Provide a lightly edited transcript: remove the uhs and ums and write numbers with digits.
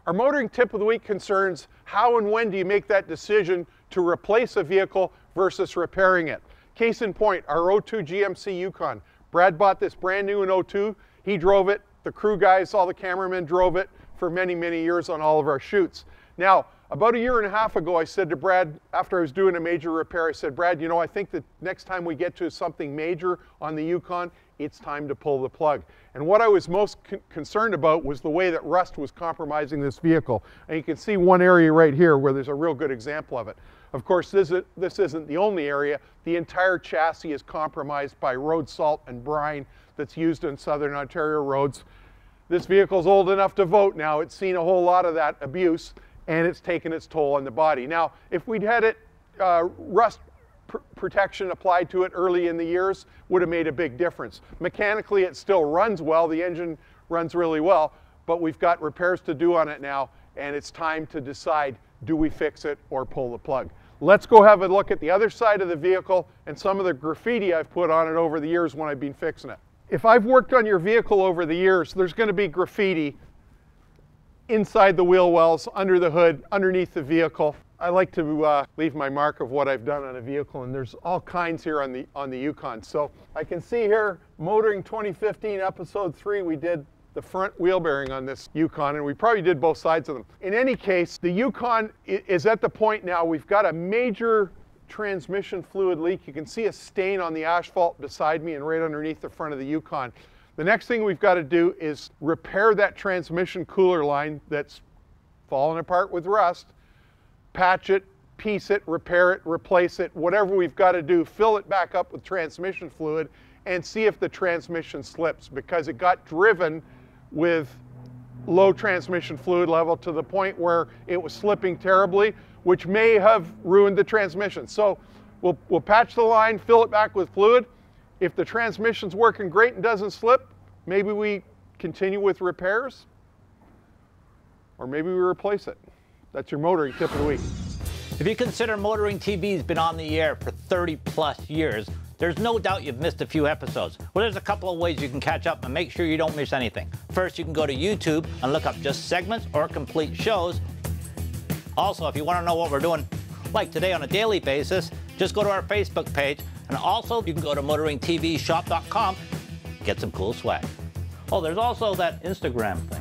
Our motoring tip of the week concerns how and when do you make that decision to replace a vehicle versus repairing it. Case in point, our 02 GMC Yukon. Brad bought this brand new in 02. He drove it. The crew guys, all the cameramen drove it for many, many years on all of our shoots. Now, about a year and a half ago, I said to Brad, after I was doing a major repair, I said, Brad, you know, I think that next time we get to something major on the Yukon, it's time to pull the plug. And what I was most concerned about was the way that rust was compromising this vehicle. And you can see one area right here where there's a real good example of it. Of course, this isn't the only area. The entire chassis is compromised by road salt and brine that's used in Southern Ontario roads. This vehicle's old enough to vote now. It's seen a whole lot of that abuse, and it's taken its toll on the body. Now, if we'd had it rust protection applied to it early in the years, would have made a big difference. Mechanically, it still runs well. The engine runs really well, but we've got repairs to do on it now, and it's time to decide, do we fix it or pull the plug? Let's go have a look at the other side of the vehicle and some of the graffiti I've put on it over the years when I've been fixing it. If I've worked on your vehicle over the years, there's going to be graffiti inside the wheel wells, under the hood, underneath the vehicle. I like to leave my mark of what I've done on a vehicle, and there's all kinds here on the Yukon. So I can see here, Motoring 2015 episode 3, we did the front wheel bearing on this Yukon, and we probably did both sides of them. In any case, the Yukon is at the point now, we've got a major transmission fluid leak. You can see a stain on the asphalt beside me and right underneath the front of the Yukon. The next thing we've got to do is repair that transmission cooler line that's fallen apart with rust, patch it, piece it, repair it, replace it, whatever we've got to do, fill it back up with transmission fluid and see if the transmission slips, because it got driven with low transmission fluid level to the point where it was slipping terribly, which may have ruined the transmission. So we'll patch the line, fill it back with fluid. If the transmission's working great and doesn't slip, maybe we continue with repairs, or maybe we replace it. That's your motoring tip of the week. If you consider Motoring TV's been on the air for 30+ years, there's no doubt you've missed a few episodes. Well, there's a couple of ways you can catch up and make sure you don't miss anything. First, you can go to YouTube and look up just segments or complete shows. Also, if you want to know what we're doing, like today on a daily basis, just go to our Facebook page. And also, you can go to motoringtvshop.com, get some cool swag. Oh, there's also that Instagram thing.